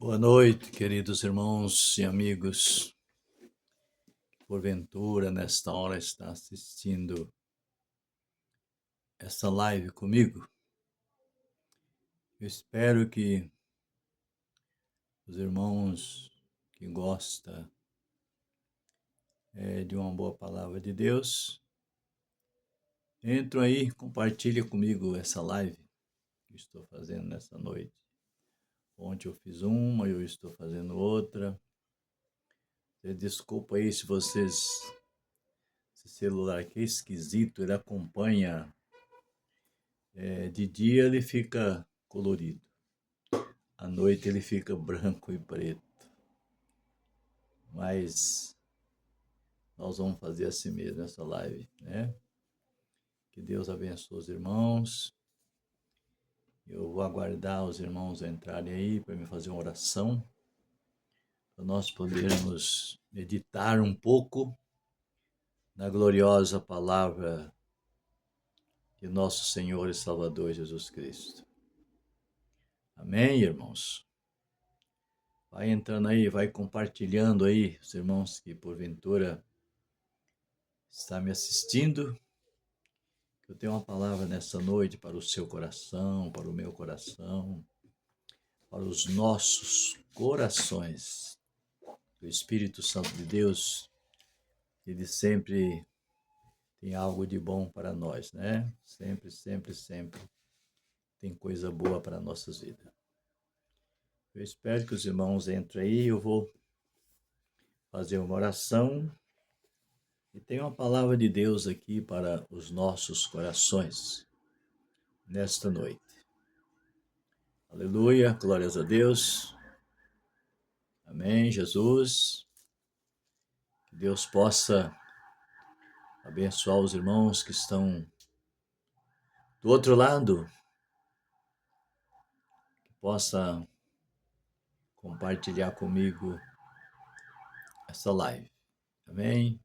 Boa noite, queridos irmãos e amigos. Porventura, nesta hora, está assistindo esta live comigo. Eu espero que os irmãos que gostam de uma boa palavra de Deus, entram aí, compartilhem comigo essa live que estou fazendo nessa noite. Ontem eu fiz uma, eu estou fazendo outra. Desculpa aí se vocês... Esse celular aqui é esquisito, ele acompanha... de dia ele fica colorido, à noite ele fica branco e preto. Mas nós vamos fazer assim mesmo essa live, né? Que Deus abençoe os irmãos. Eu vou aguardar os irmãos entrarem aí para me fazer uma oração, para nós podermos meditar um pouco na gloriosa palavra de nosso Senhor e Salvador Jesus Cristo. Amém, irmãos? Vai entrando aí, vai compartilhando aí, os irmãos que porventura está me assistindo. Eu tenho uma palavra nessa noite para o seu coração, para o meu coração, para os nossos corações. O Espírito Santo de Deus, ele sempre tem algo de bom para nós, né? Sempre, sempre, sempre tem coisa boa para a nossa vida. Eu espero que os irmãos entrem aí, eu vou fazer uma oração. E tem uma palavra de Deus aqui para os nossos corações, nesta noite. Aleluia, glórias a Deus. Amém, Jesus. Que Deus possa abençoar os irmãos que estão do outro lado. Que possa compartilhar comigo essa live. Amém.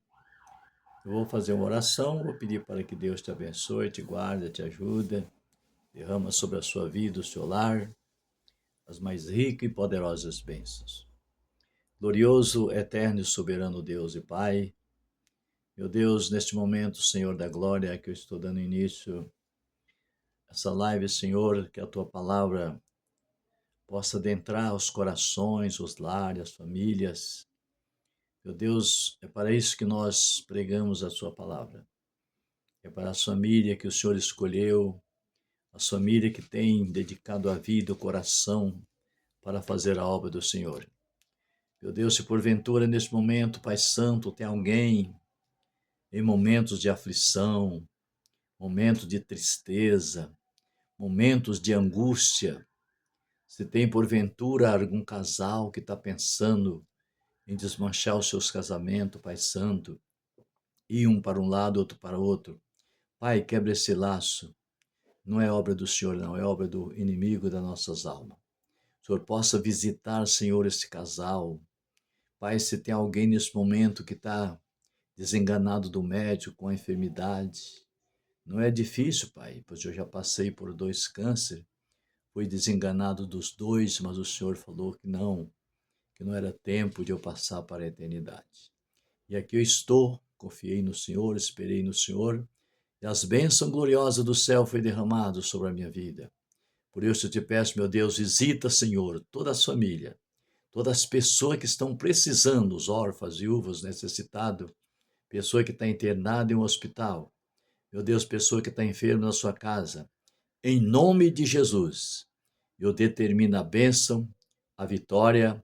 Eu vou fazer uma oração, vou pedir para que Deus te abençoe, te guarde, te ajude, derrama sobre a sua vida, o seu lar, as mais ricas e poderosas bênçãos. Glorioso, eterno e soberano Deus e Pai, meu Deus, neste momento, Senhor da glória, que eu estou dando início a essa live, Senhor, que a Tua palavra possa adentrar os corações, os lares, as famílias. Meu Deus, é para isso que nós pregamos a Sua palavra. É para a família que o Senhor escolheu, a família que tem dedicado a vida, o coração, para fazer a obra do Senhor. Meu Deus, se porventura neste momento, Pai Santo, tem alguém em momentos de aflição, momentos de tristeza, momentos de angústia, se tem porventura algum casal que está pensando em desmanchar os seus casamentos, Pai Santo, ir um para um lado, outro para o outro, Pai, quebra esse laço. Não é obra do Senhor, não, é obra do inimigo das nossas almas. O Senhor possa visitar, Senhor, esse casal. Pai, se tem alguém nesse momento que está desenganado do médico com a enfermidade, não é difícil, Pai, pois eu já passei por 2 cânceres, fui desenganado dos 2, mas o Senhor falou que não era tempo de eu passar para a eternidade. E aqui eu estou, confiei no Senhor, esperei no Senhor, e as bênçãos gloriosas do céu foi derramado sobre a minha vida. Por isso eu te peço, meu Deus, visita, Senhor, toda a família, todas as pessoas que estão precisando, os órfãos, viúvas, necessitados, pessoa que está internada em um hospital, meu Deus, pessoa que está enferma na sua casa, em nome de Jesus, eu determino a bênção, a vitória,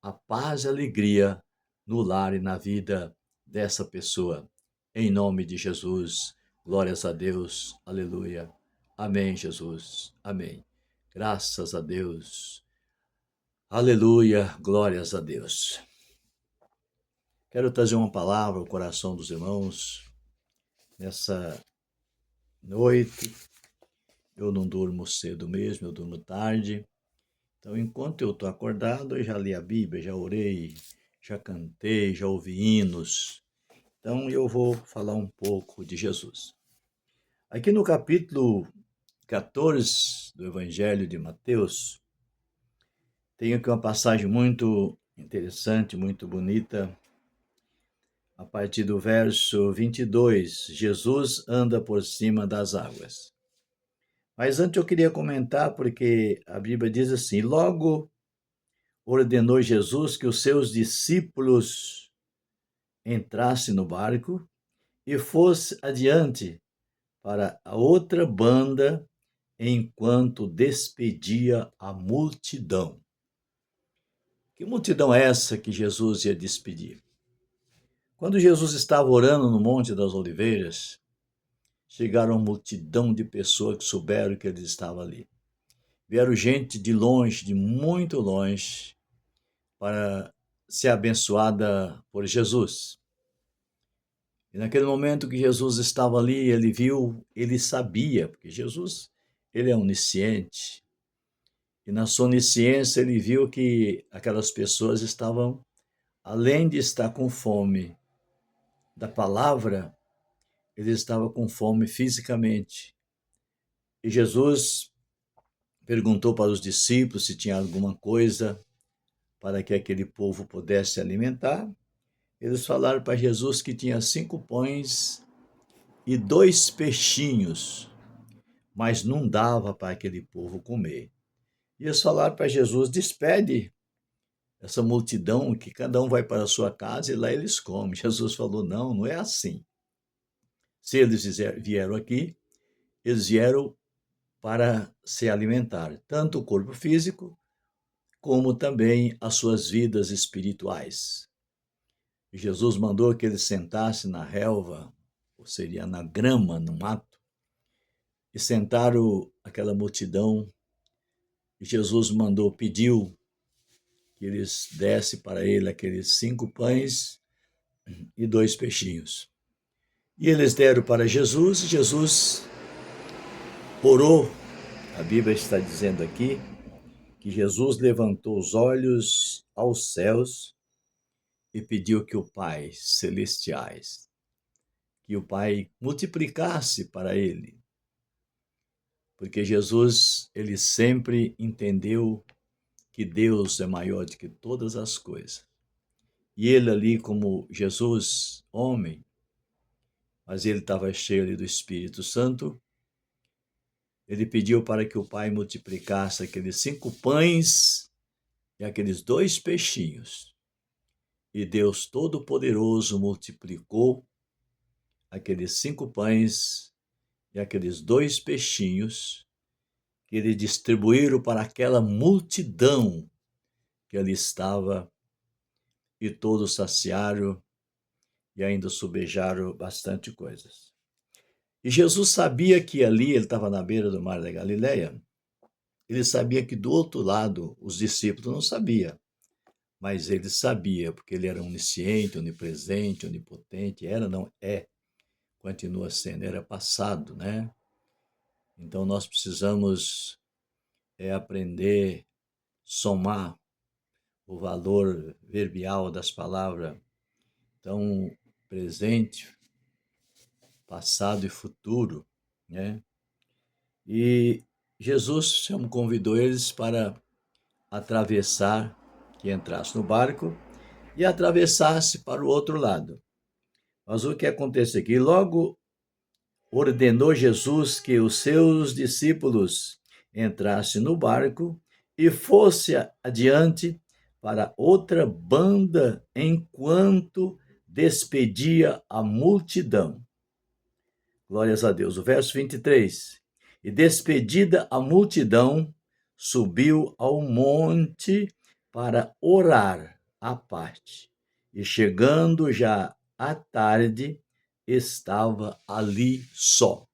a paz e a alegria no lar e na vida dessa pessoa. Em nome de Jesus, glórias a Deus, aleluia. Amém, Jesus, amém. Graças a Deus, aleluia, glórias a Deus. Quero trazer uma palavra ao coração dos irmãos nessa noite. Eu não durmo cedo mesmo, eu durmo tarde. Então, enquanto eu estou acordado, eu já li a Bíblia, já orei, já cantei, já ouvi hinos. Então, eu vou falar um pouco de Jesus. Aqui no capítulo 14 do Evangelho de Mateus, Tenho aqui uma passagem muito interessante, muito bonita, a partir do verso 22. Jesus anda por cima das águas. Mas antes eu queria comentar, porque a Bíblia diz assim: logo ordenou Jesus que os seus discípulos entrassem no barco e fosse adiante para a outra banda, enquanto despedia a multidão. Que multidão é essa que Jesus ia despedir? Quando Jesus estava orando no Monte das Oliveiras, chegaram uma multidão de pessoas que souberam que ele estava ali. Vieram gente de longe, de muito longe, para ser abençoada por Jesus. E naquele momento que Jesus estava ali, ele viu, ele sabia, porque Jesus, ele é onisciente. E na sua onisciência ele viu que aquelas pessoas estavam, além de estar com fome da palavra, eles estavam com fome fisicamente. E Jesus perguntou para os discípulos se tinha alguma coisa para que aquele povo pudesse se alimentar. Eles falaram para Jesus que tinha 5 pães e 2 peixinhos, mas não dava para aquele povo comer. E eles falaram para Jesus: despede essa multidão, que cada um vai para a sua casa e lá eles comem. Jesus falou: não, não é assim. Se eles vieram aqui, eles vieram para se alimentar, tanto o corpo físico, como também as suas vidas espirituais. Jesus mandou que eles sentassem na relva, ou seria na grama, no mato, e sentaram aquela multidão. E Jesus pediu que eles dessem para ele aqueles 5 pães e 2 peixinhos. E eles deram para Jesus, e Jesus orou. A Bíblia está dizendo aqui que Jesus levantou os olhos aos céus e pediu que o Pai celestiais, que o Pai multiplicasse para ele. Porque Jesus, ele sempre entendeu que Deus é maior do que todas as coisas. E ele ali, como Jesus, homem, mas ele estava cheio ali do Espírito Santo, ele pediu para que o Pai multiplicasse aqueles 5 pães e aqueles 2 peixinhos. E Deus Todo-Poderoso multiplicou aqueles 5 pães e aqueles 2 peixinhos que eles distribuíram para aquela multidão que ali estava, e todos saciaram e ainda sobejaram bastante coisas. E Jesus sabia que ali, ele estava na beira do mar da Galileia, ele sabia que do outro lado os discípulos não sabiam, mas ele sabia, porque ele era onisciente, onipresente, onipotente, não é, continua sendo, era passado, né? Então nós precisamos aprender, somar o valor verbial das palavras, então presente, passado e futuro, né? E Jesus convidou eles para atravessar, que entrasse no barco e atravessasse para o outro lado. Mas o que acontece aqui? Logo ordenou Jesus que os seus discípulos entrassem no barco e fosse adiante para outra banda, enquanto despedia a multidão. Glórias a Deus. O verso 23. E despedida a multidão, subiu ao monte para orar à parte. E chegando já à tarde, estava ali só.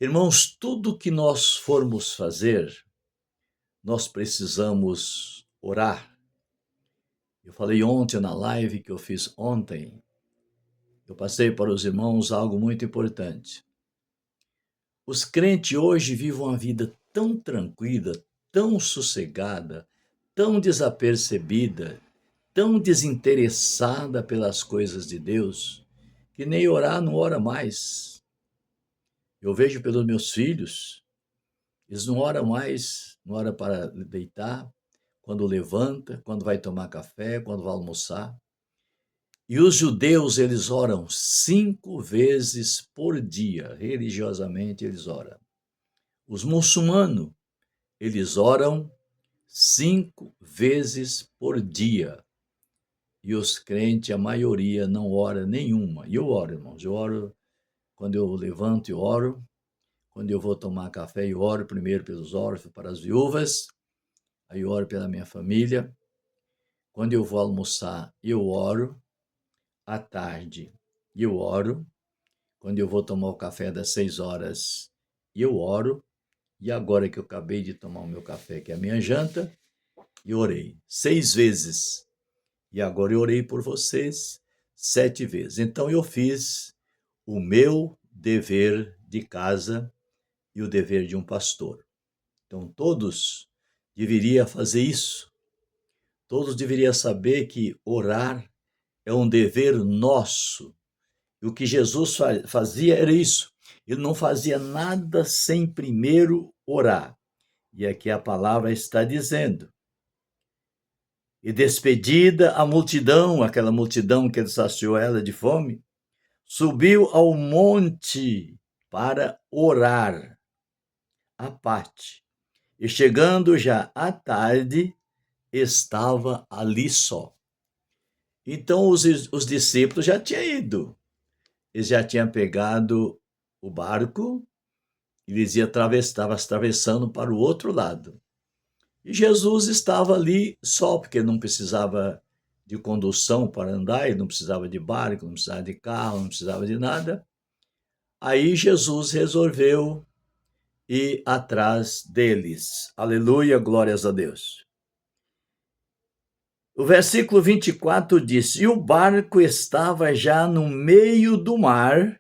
Irmãos, tudo que nós formos fazer, nós precisamos orar. Eu falei ontem na live que eu fiz ontem, eu passei para os irmãos algo muito importante. Os crentes hoje vivem uma vida tão tranquila, tão sossegada, tão desapercebida, tão desinteressada pelas coisas de Deus, que nem orar não ora mais. Eu vejo pelos meus filhos, eles não oram mais, não oram para deitar, quando levanta, quando vai tomar café, quando vai almoçar. E os judeus, eles oram 5 vezes por dia, religiosamente eles oram. Os muçulmanos, eles oram 5 vezes por dia. E os crentes, a maioria, não ora nenhuma. E eu oro, irmãos, eu oro quando eu levanto, eu oro. Quando eu vou tomar café, eu oro primeiro pelos órfãos, para as viúvas. Aí eu oro pela minha família. Quando eu vou almoçar, eu oro. À tarde, eu oro. Quando eu vou tomar o café das 6 horas, eu oro. E agora que eu acabei de tomar o meu café, que é a minha janta, eu orei 6 vezes. E agora eu orei por vocês 7 vezes. Então eu fiz o meu dever de casa e o dever de um pastor. Então todos deveriam fazer isso. Todos deveriam saber que orar é um dever nosso. E o que Jesus fazia era isso. Ele não fazia nada sem primeiro orar. E aqui a palavra está dizendo: e despedida a multidão, aquela multidão que ele saciou ela de fome, subiu ao monte para orar à parte. E chegando já à tarde, estava ali só. Então os discípulos já tinham ido. Eles já tinham pegado o barco e eles estavam atravessando para o outro lado. E Jesus estava ali só, porque não precisava de condução para andar, ele não precisava de barco, não precisava de carro, não precisava de nada. Aí Jesus resolveu ir atrás deles. Aleluia, glórias a Deus. O versículo 24 diz: e o barco estava já no meio do mar,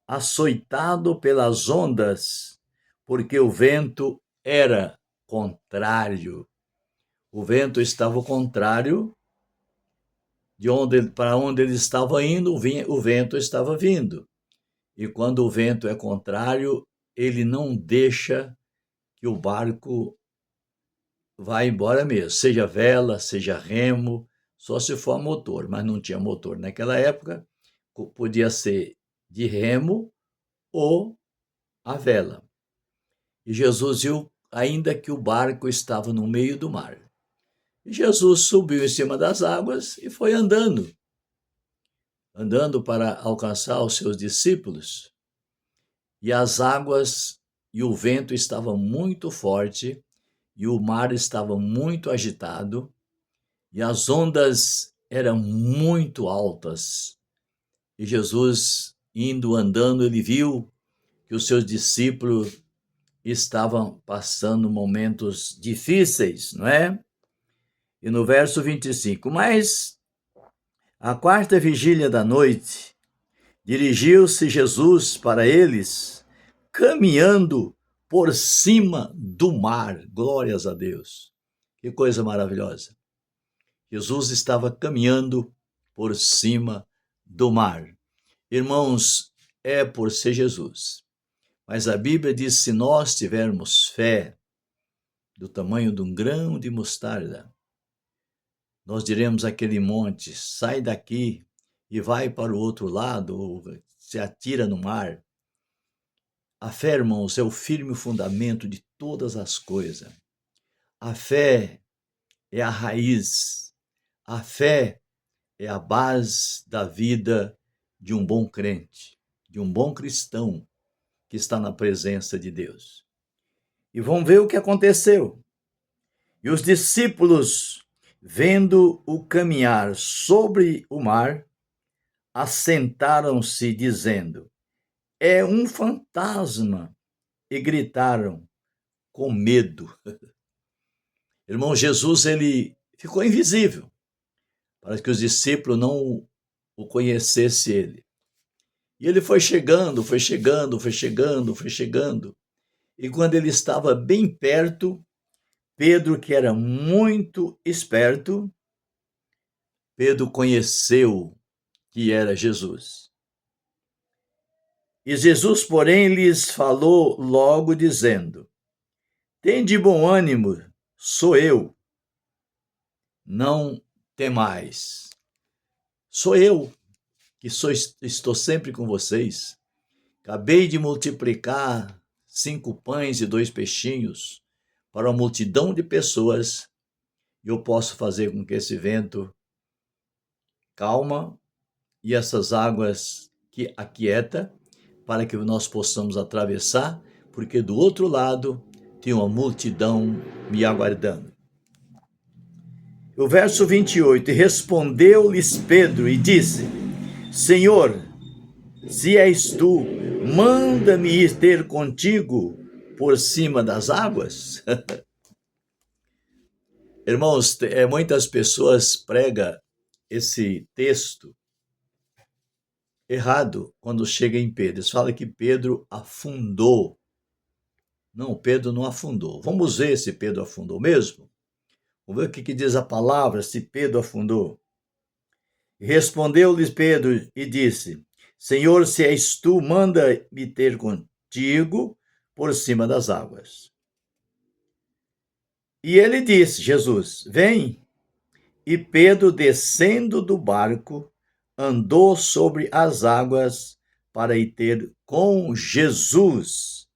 açoitado pelas ondas, porque o vento era contrário. O vento estava ao contrário para onde ele estava indo, o vento estava vindo. E quando o vento é contrário, ele não deixa que o barco vá embora mesmo, seja vela, seja remo, só se for motor, mas não tinha motor naquela época, podia ser de remo ou a vela. E Jesus viu ainda que o barco estava no meio do mar. E Jesus subiu em cima das águas e foi andando para alcançar os seus discípulos. E as águas e o vento estavam muito forte, e o mar estava muito agitado, e as ondas eram muito altas. E Jesus, indo andando, ele viu que os seus discípulos estavam passando momentos difíceis, não é? E no verso 25, mas à quarta vigília da noite, dirigiu-se Jesus para eles, caminhando por cima do mar. Glórias a Deus. Que coisa maravilhosa. Jesus estava caminhando por cima do mar. Irmãos, é por ser Jesus. Mas a Bíblia diz: se nós tivermos fé do tamanho de um grão de mostarda, nós diremos àquele monte: sai daqui e vai para o outro lado, ou se atira no mar. A fé, irmãos, é o firme fundamento de todas as coisas. A fé é a raiz. A fé é a base da vida de um bom crente, de um bom cristão que está na presença de Deus. E vamos ver o que aconteceu. E os discípulos, vendo o caminhar sobre o mar, assentaram-se, dizendo: é um fantasma, e gritaram com medo. Irmão, Jesus, ele ficou invisível, para que os discípulos não o conhecessem ele. E ele foi chegando, foi chegando, foi chegando, foi chegando. E quando ele estava bem perto, Pedro, que era muito esperto, Pedro conheceu que era Jesus. E Jesus, porém, lhes falou logo, dizendo: tende bom ânimo, sou eu, não temais. Sou eu que estou sempre com vocês. Acabei de multiplicar 5 pães e 2 peixinhos para uma multidão de pessoas, e eu posso fazer com que esse vento calma e essas águas que aquieta, para que nós possamos atravessar, porque do outro lado tem uma multidão me aguardando. O verso 28, respondeu-lhes Pedro e disse: Senhor, se és tu, manda-me ir ter contigo por cima das águas. Irmãos, muitas pessoas pregam esse texto errado quando chega em Pedro. Eles falam que Pedro afundou. Não, Pedro não afundou. Vamos ver se Pedro afundou mesmo. Vamos ver o que diz a palavra, se Pedro afundou. Respondeu-lhes Pedro e disse: Senhor, se és tu, manda-me ter contigo por cima das águas. E ele disse, Jesus, vem. E Pedro, descendo do barco, andou sobre as águas para ir ter com Jesus.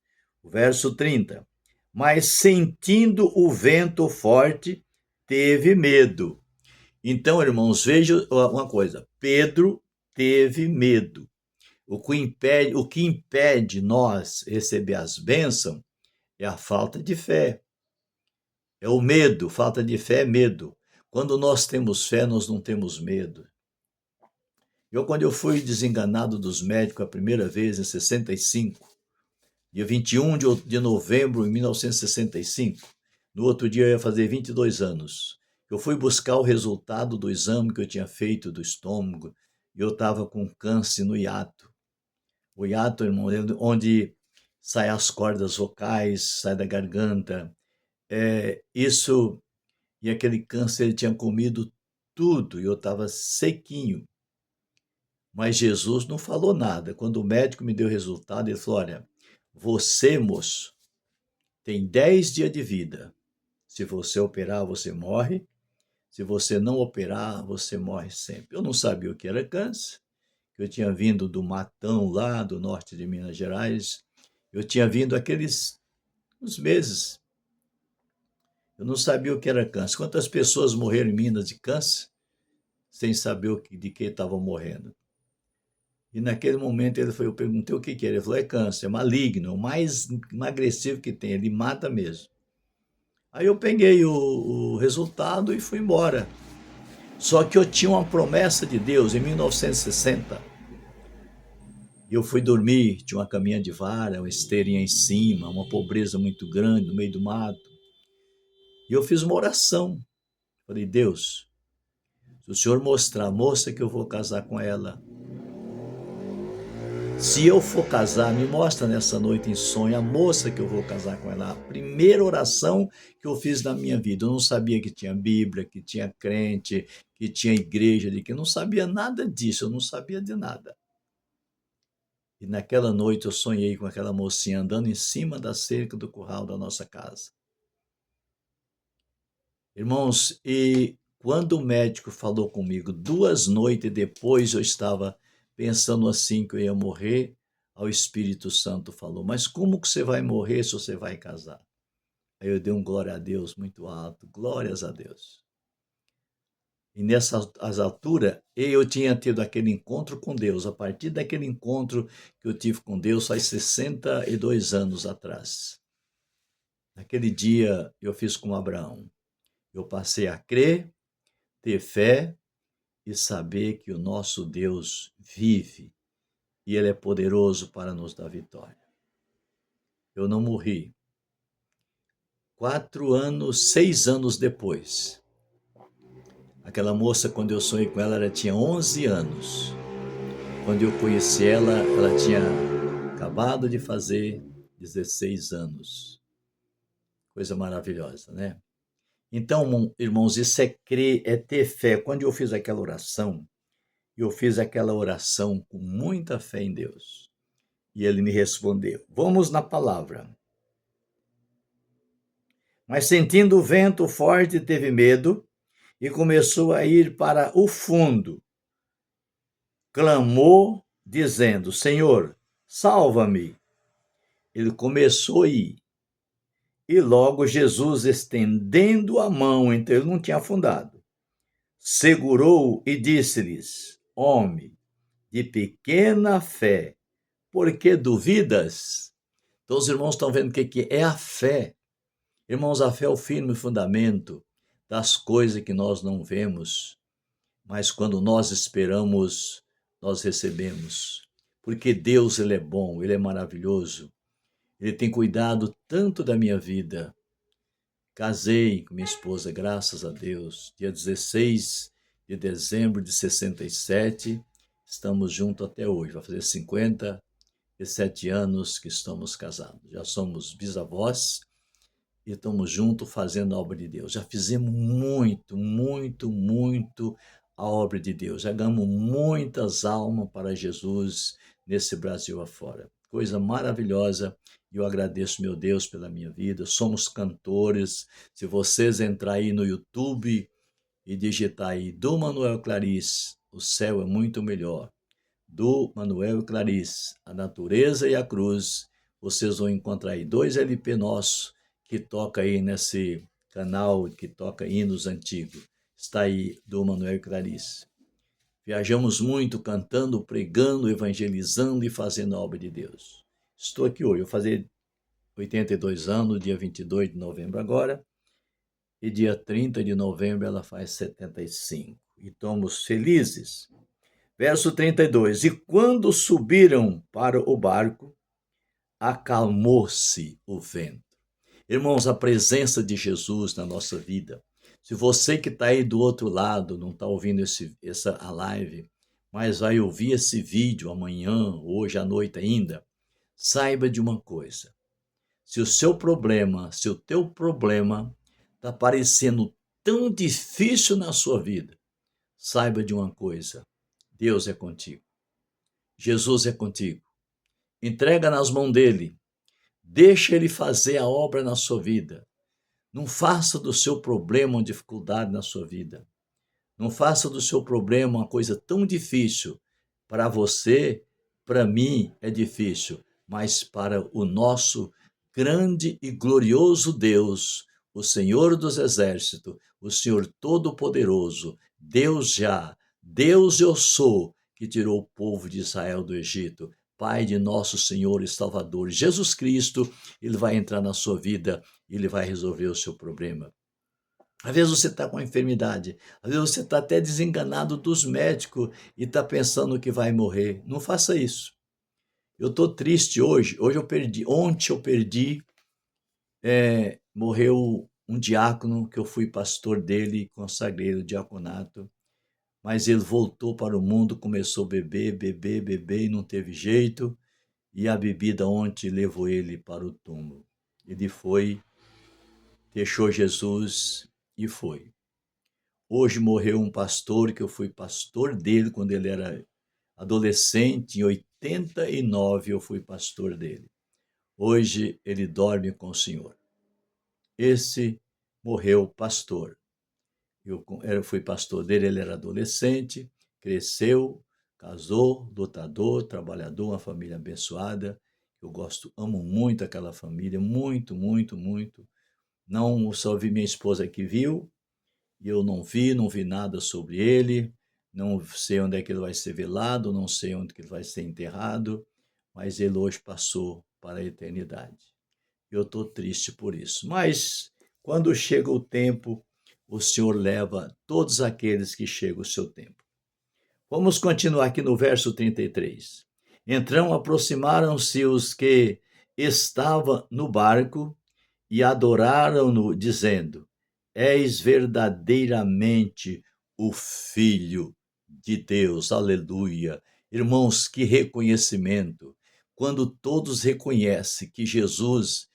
Verso 30. Mas sentindo o vento forte, teve medo. Então, irmãos, vejam uma coisa. Pedro teve medo. O que impede nós receber as bênçãos é a falta de fé. É o medo. Falta de fé é medo. Quando nós temos fé, nós não temos medo. Quando eu fui desenganado dos médicos a primeira vez, em 65, dia 21 de novembro de 1965, no outro dia eu ia fazer 22 anos. Eu fui buscar o resultado do exame que eu tinha feito do estômago e eu estava com câncer no hiato. O hiato, irmão, onde saem as cordas vocais, sai da garganta. E aquele câncer ele tinha comido tudo e eu estava sequinho. Mas Jesus não falou nada. Quando o médico me deu o resultado, ele falou, olha, você, moço, tem 10 dias de vida. Se você operar, você morre. Se você não operar, você morre sempre. Eu não sabia o que era câncer. Eu tinha vindo do Matão, lá do norte de Minas Gerais. Eu tinha vindo uns meses. Eu não sabia o que era câncer. Quantas pessoas morreram em Minas de câncer sem saber de que estavam morrendo? E naquele momento eu perguntei o que era. Ele falou, é câncer, é maligno, o mais agressivo que tem, ele mata mesmo. Aí eu peguei o resultado e fui embora. Só que eu tinha uma promessa de Deus em 1960. Eu fui dormir, tinha uma caminha de vara, uma esteirinha em cima, uma pobreza muito grande no meio do mato. E eu fiz uma oração. Falei, Deus, se o Senhor mostrar a moça que eu vou casar com ela, se eu for casar, me mostra nessa noite em sonho a moça que eu vou casar com ela. A primeira oração que eu fiz na minha vida. Eu não sabia que tinha Bíblia, que tinha crente, que tinha igreja, que eu não sabia nada disso, eu não sabia de nada. E naquela noite eu sonhei com aquela mocinha andando em cima da cerca do curral da nossa casa. Irmãos, e quando o médico falou comigo, 2 noites depois eu estava pensando assim que eu ia morrer, o Espírito Santo falou, mas como que você vai morrer se você vai casar? Aí eu dei um glória a Deus muito alto, glórias a Deus. E nessas alturas, eu tinha tido aquele encontro com Deus. A partir daquele encontro que eu tive com Deus, faz 62 anos atrás. Naquele dia, eu fiz como Abraão. Eu passei a crer, ter fé e saber que o nosso Deus vive e Ele é poderoso para nos dar vitória. Eu não morri. 6 anos depois, aquela moça, quando eu sonhei com ela, ela tinha 11 anos. Quando eu conheci ela, ela tinha acabado de fazer 16 anos. Coisa maravilhosa, né? Então, irmãos, isso é crer, é ter fé. Quando eu fiz aquela oração com muita fé em Deus. E Ele me respondeu. Vamos na palavra. Mas sentindo o vento forte, teve medo e começou a ir para o fundo. Clamou, dizendo: Senhor, salva-me. Ele começou a ir. E logo Jesus, estendendo a mão, então ele não tinha afundado, segurou e disse-lhes: Homem de pequena fé, por que duvidas? Então os irmãos estão vendo o que é a fé. Irmãos, a fé é o firme fundamento das coisas que nós não vemos, mas quando nós esperamos, nós recebemos. Porque Deus, ele é bom, ele é maravilhoso. Ele tem cuidado tanto da minha vida. Casei com minha esposa, graças a Deus, dia 16 de dezembro de 67. Estamos juntos até hoje, vai fazer 57 anos que estamos casados. Já somos bisavós e estamos juntos fazendo a obra de Deus. Já fizemos muito a obra de Deus. Já ganhamos muitas almas para Jesus nesse Brasil afora. Coisa maravilhosa. Eu agradeço, meu Deus, pela minha vida. Somos cantores. Se vocês entrar aí no YouTube e digitar aí do Manuel Clarice, o céu é muito melhor. Do Manuel e Clarice, a natureza e a cruz, vocês vão encontrar aí 2 LP nossos que toca aí nesse canal, que toca hinos antigos. Está aí do Manuel e Clarice. Viajamos muito cantando, pregando, evangelizando e fazendo a obra de Deus. Estou aqui hoje, eu vou fazer 82 anos, dia 22 de novembro agora, e dia 30 de novembro ela faz 75. E estamos felizes. Verso 32. E quando subiram para o barco, acalmou-se o vento. Irmãos, a presença de Jesus na nossa vida. Se você que está aí do outro lado, não está ouvindo essa live, mas vai ouvir esse vídeo amanhã, hoje à noite ainda, saiba de uma coisa. Se o teu problema está parecendo tão difícil na sua vida, saiba de uma coisa. Deus é contigo. Jesus é contigo. Entrega nas mãos dele. Deixa ele fazer a obra na sua vida. Não faça do seu problema uma dificuldade na sua vida. Não faça do seu problema uma coisa tão difícil. Para você, para mim, é difícil, mas para o nosso grande e glorioso Deus, o Senhor dos Exércitos, o Senhor Todo-Poderoso, Deus eu sou, que tirou o povo de Israel do Egito, Pai de nosso Senhor e Salvador, Jesus Cristo, ele vai entrar na sua vida e ele vai resolver o seu problema. Às vezes você está com a enfermidade, às vezes você está até desenganado dos médicos e está pensando que vai morrer. Não faça isso. Eu estou triste hoje ontem eu perdi, morreu um diácono que eu fui pastor dele e consagrei o diaconato, mas ele voltou para o mundo, começou a beber e não teve jeito, e a bebida ontem levou ele para o túmulo. Ele foi, deixou Jesus e foi. Hoje morreu um pastor que eu fui pastor dele quando ele era adolescente, em 89 eu fui pastor dele. Hoje ele dorme com o Senhor. Esse morreu pastor. Eu fui pastor dele, ele era adolescente, cresceu, casou, lutador, trabalhador, uma família abençoada. Eu amo muito aquela família, muito. Não só vi minha esposa que viu, e eu não vi nada sobre ele, não sei onde é que ele vai ser velado, não sei onde que ele vai ser enterrado, mas ele hoje passou para a eternidade. Eu estou triste por isso. Mas, quando chega o tempo, o Senhor leva todos aqueles que chega o seu tempo. Vamos continuar aqui no verso 33. Então aproximaram-se os que estavam no barco e adoraram-no, dizendo: És verdadeiramente o Filho de Deus. Aleluia. Irmãos, que reconhecimento. Quando todos reconhecem que Jesus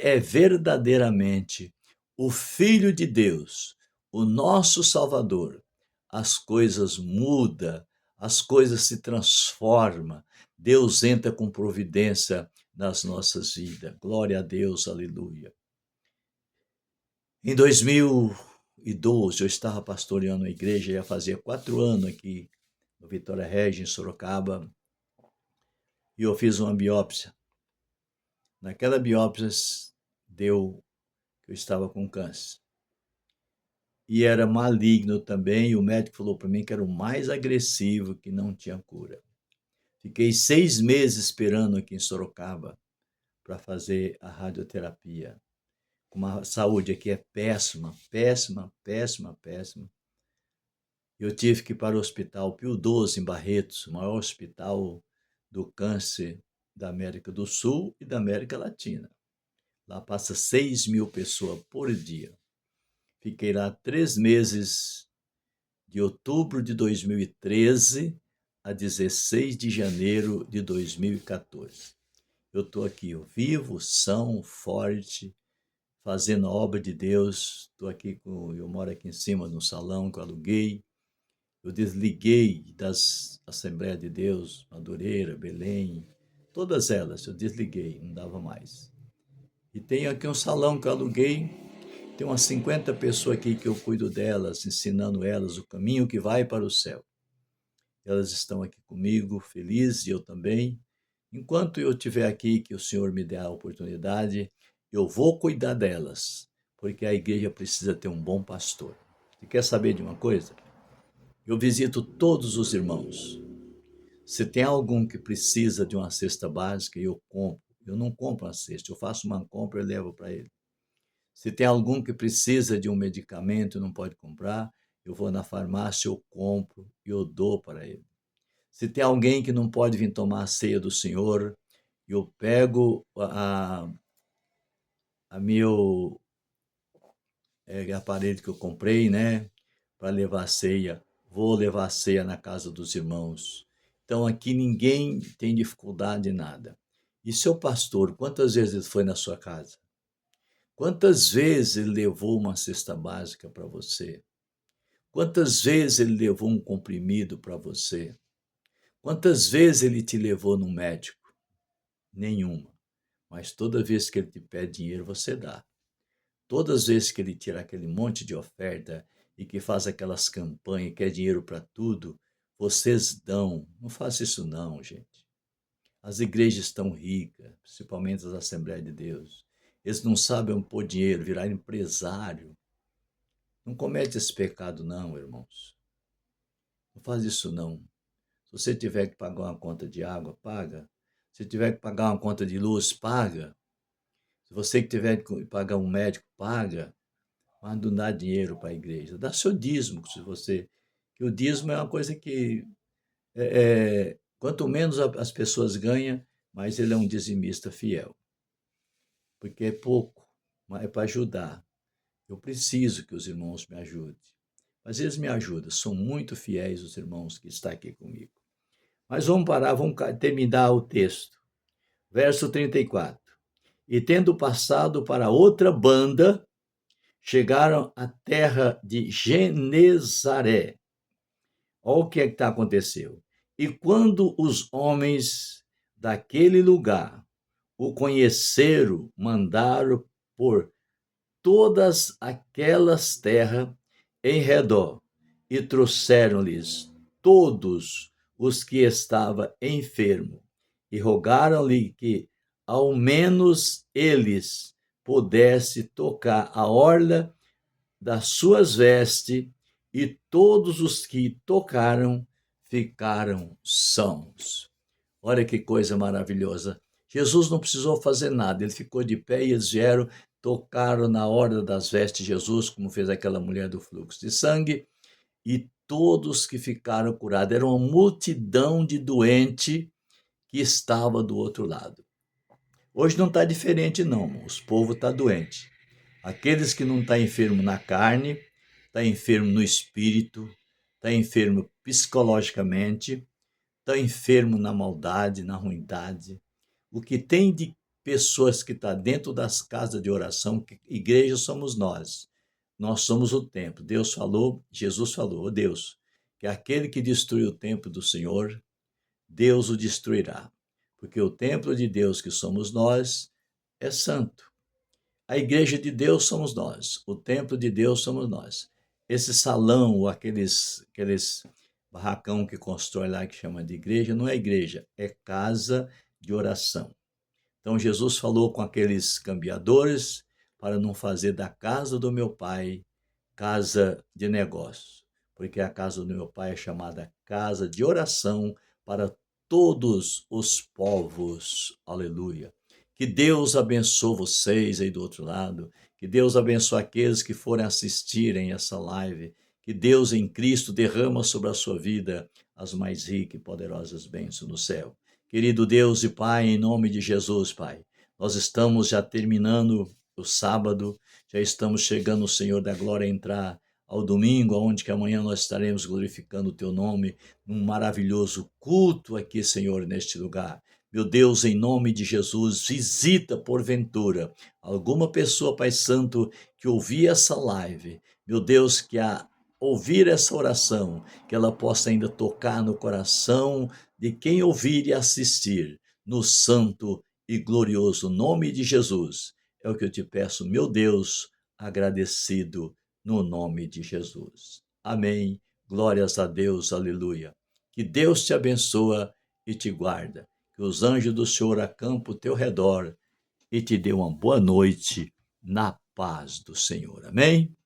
é verdadeiramente o Filho de Deus, o nosso Salvador, as coisas mudam, as coisas se transformam. Deus entra com providência nas nossas vidas. Glória a Deus, aleluia. Em idoso, eu estava pastoreando a igreja, já fazia 4 anos aqui no Vitória Regia, em Sorocaba, e eu fiz uma biópsia. Naquela biópsia deu que eu estava com câncer. E era maligno também, e o médico falou para mim que era o mais agressivo, que não tinha cura. Fiquei 6 meses esperando aqui em Sorocaba para fazer a radioterapia. Uma saúde aqui é péssima, péssima, péssima, péssima. Eu tive que ir para o Hospital Pio XII, em Barretos, o maior hospital do câncer da América do Sul e da América Latina. Lá passa 6.000 pessoas por dia. Fiquei lá 3 meses, de outubro de 2013 a 16 de janeiro de 2014. Eu estou aqui, eu vivo, são, forte, fazendo a obra de Deus. Eu moro aqui em cima no salão que eu aluguei. Eu desliguei das Assembleias de Deus, Madureira, Belém, todas elas eu desliguei, não dava mais. E tenho aqui um salão que eu aluguei, tem umas 50 pessoas aqui que eu cuido delas, ensinando elas o caminho que vai para o céu. Elas estão aqui comigo, felizes, e eu também. Enquanto eu estiver aqui, que o Senhor me dê a oportunidade, eu vou cuidar delas, porque a igreja precisa ter um bom pastor. Você quer saber de uma coisa? Eu visito todos os irmãos. Se tem algum que precisa de uma cesta básica, eu compro. Eu não compro uma cesta, eu faço uma compra e levo para ele. Se tem algum que precisa de um medicamento e não pode comprar, eu vou na farmácia, eu compro e eu dou para ele. Se tem alguém que não pode vir tomar a ceia do Senhor, eu pego a meu aparelho que eu comprei, né, para levar a ceia. Vou levar a ceia na casa dos irmãos. Então aqui ninguém tem dificuldade em nada. E seu pastor, quantas vezes ele foi na sua casa? Quantas vezes ele levou uma cesta básica para você? Quantas vezes ele levou um comprimido para você? Quantas vezes ele te levou no médico? Nenhuma. Mas toda vez que ele te pede dinheiro, você dá. Todas as vezes que ele tira aquele monte de oferta e que faz aquelas campanhas, quer dinheiro para tudo, vocês dão. Não faça isso não, gente. As igrejas estão ricas, principalmente as Assembleias de Deus. Eles não sabem onde pôr dinheiro, virar empresário. Não comete esse pecado não, irmãos. Não faz isso não. Se você tiver que pagar uma conta de água, paga. Se tiver que pagar uma conta de luz, paga. Se você que tiver que pagar um médico, paga. Mas não dá dinheiro para a igreja. Dá seu dízimo, se você. Que o dízimo é uma coisa que quanto menos as pessoas ganham, mais ele é um dizimista fiel. Porque é pouco, mas é para ajudar. Eu preciso que os irmãos me ajudem. Mas eles me ajudam, são muito fiéis os irmãos que estão aqui comigo. Mas vamos parar, vamos terminar o texto. Verso 34. E tendo passado para outra banda, chegaram à terra de Genezaré. Olha o que está acontecendo. E quando os homens daquele lugar o conheceram, mandaram por todas aquelas terras em redor e trouxeram-lhes todos os que estavam enfermos e rogaram-lhe que ao menos eles pudessem tocar a orla das suas vestes, e todos os que tocaram ficaram sãos. Olha que coisa maravilhosa. Jesus não precisou fazer nada, ele ficou de pé e eles vieram, tocaram na orla das vestes de Jesus, como fez aquela mulher do fluxo de sangue, e todos que ficaram curados. Era uma multidão de doente que estava do outro lado. Hoje não está diferente não, os povo está doente. Aqueles que não estão enfermos na carne, está enfermo no espírito, está enfermo psicologicamente, está enfermo na maldade, na ruindade. O que tem de pessoas que está dentro das casas de oração, que igreja somos nós. Nós somos o templo. Deus falou, Jesus falou, oh Deus, que aquele que destruir o templo do Senhor, Deus o destruirá. Porque o templo de Deus que somos nós é santo. A igreja de Deus somos nós, o templo de Deus somos nós. Esse salão, ou aqueles barracão que constrói lá, que chama de igreja, não é igreja, é casa de oração. Então Jesus falou com aqueles cambiadores para não fazer da casa do meu pai casa de negócio, porque a casa do meu pai é chamada casa de oração para todos os povos. Aleluia. Que Deus abençoe vocês aí do outro lado, que Deus abençoe aqueles que forem assistirem essa live, que Deus em Cristo derrama sobre a sua vida as mais ricas e poderosas bênçãos no céu. Querido Deus e Pai, em nome de Jesus, Pai, nós estamos já terminando o sábado, já estamos chegando, Senhor da glória, a entrar ao domingo, onde que amanhã nós estaremos glorificando o Teu nome, num maravilhoso culto aqui, Senhor, neste lugar. Meu Deus, em nome de Jesus, visita porventura alguma pessoa, Pai Santo, que ouvir essa live. Meu Deus, que a ouvir essa oração, que ela possa ainda tocar no coração de quem ouvir e assistir, no santo e glorioso nome de Jesus. É o que eu te peço, meu Deus, agradecido no nome de Jesus. Amém. Glórias a Deus, aleluia. Que Deus te abençoa e te guarda. Que os anjos do Senhor acampem ao teu redor e te dê uma boa noite na paz do Senhor. Amém?